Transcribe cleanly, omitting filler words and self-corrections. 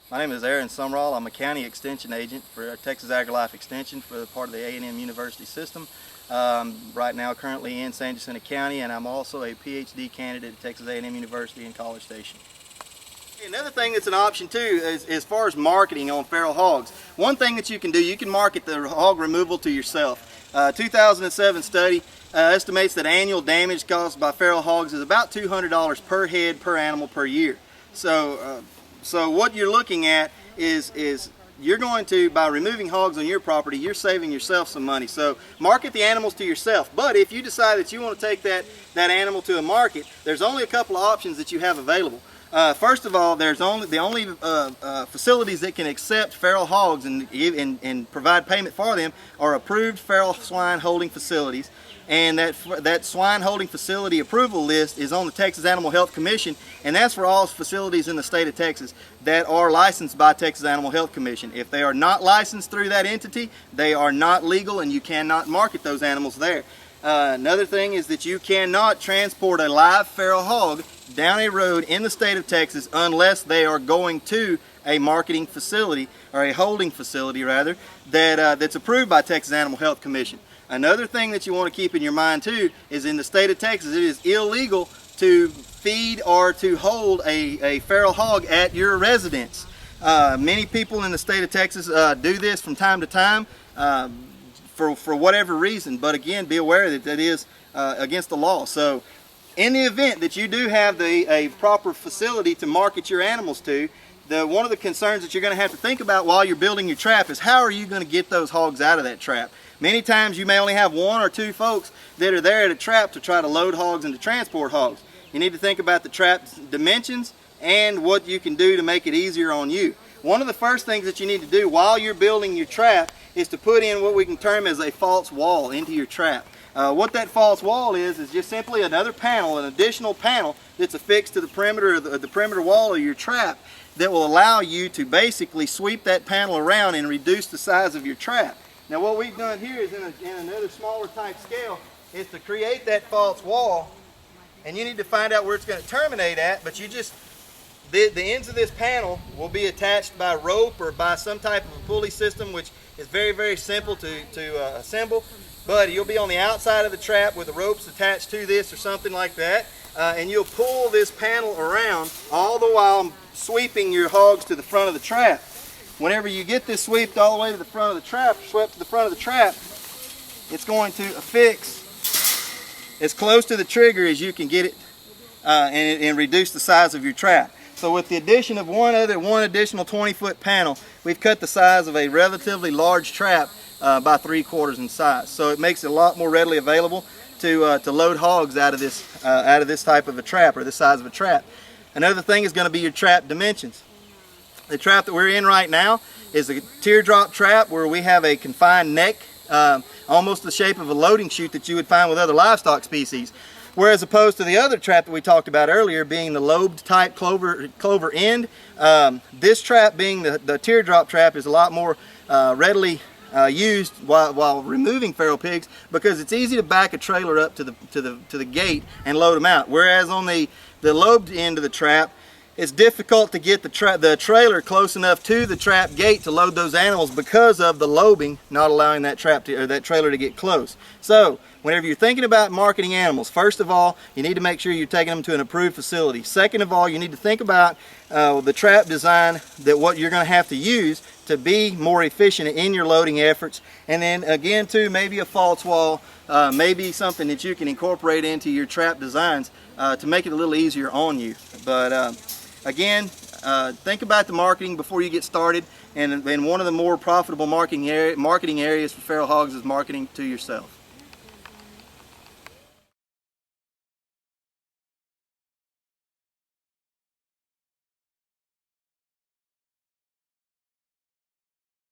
My name is Sumrall. I'm a county extension agent for Texas AgriLife Extension for the part of the A&M University system. Right now currently in San Jacinto County, and I'm also a PhD candidate at Texas A&M University in College Station. Another thing that's an option too is as far as marketing on feral hogs. One thing that you can do, you can market the hog removal to yourself. 2007 study estimates that annual damage caused by feral hogs is about $200 per head per animal per year. So what you're looking at is you're going to, by removing hogs on your property, you're saving yourself some money. So market the animals to yourself. But if you decide that you want to take that animal to a market, there's only a couple of options that you have available. First of all, there's the only facilities that can accept feral hogs and provide payment for them are approved feral swine holding facilities. And that swine holding facility approval list is on the Texas Animal Health Commission, and that's for all facilities in the state of Texas that are licensed by Texas Animal Health Commission. If they are not licensed through that entity, they are not legal and you cannot market those animals there. Another thing is that you cannot transport a live feral hog down a road in the state of Texas unless they are going to a marketing facility, or a holding facility rather, that's approved by Texas Animal Health Commission. Another thing that you want to keep in your mind too is in the state of Texas it is illegal to feed or to hold a feral hog at your residence. Many people in the state of Texas do this from time to time for whatever reason, but again, be aware that that is against the law. So in the event that you do have a proper facility to market your animals to, one of the concerns that you're going to have to think about while you're building your trap is how are you going to get those hogs out of that trap. Many times you may only have one or two folks that are there at a trap to try to load hogs and to transport hogs. You need to think about the trap's dimensions and what you can do to make it easier on you. One of the first things that you need to do while you're building your trap is to put in what we can term as a false wall into your trap. What that false wall is just simply another panel, an additional panel that's affixed to the perimeter of the perimeter wall of your trap that will allow you to basically sweep that panel around and reduce the size of your trap. Now what we've done here is in another smaller type scale is to create that false wall, and you need to find out where it's going to terminate at, but you just, the ends of this panel will be attached by rope or by some type of a pulley system, which is very, very simple to assemble. But you'll be on the outside of the trap with the ropes attached to this or something like that, and you'll pull this panel around all the while sweeping your hogs to the front of the trap. Whenever you get this swept all the way to the front of the trap, swept to the front of the trap, it's going to affix as close to the trigger as you can get it and reduce the size of your trap. So with the addition of one additional 20-foot panel, we've cut the size of a relatively large trap by 3/4 in size. So it makes it a lot more readily available to load hogs out of this type of a trap, or this size of a trap. Another thing is going to be your trap dimensions. The trap that we're in right now is a teardrop trap where we have a confined neck, almost the shape of a loading chute that you would find with other livestock species. Whereas opposed to the other trap that we talked about earlier, being the lobed type clover end, this trap, being the teardrop trap, is a lot more readily used while removing feral pigs, because it's easy to back a trailer up to the gate and load them out. Whereas on the lobed end of the trap, it's difficult to get the trailer close enough to the trap gate to load those animals because of the lobing not allowing that trailer to get close. So whenever you're thinking about marketing animals, first of all, you need to make sure you're taking them to an approved facility. Second of all, you need to think about the trap design, that what you're going to have to use to be more efficient in your loading efforts. And then again too, maybe a false wall, maybe something that you can incorporate into your trap designs to make it a little easier on you. But again, think about the marketing before you get started, and one of the more profitable marketing areas for feral hogs is marketing to yourself.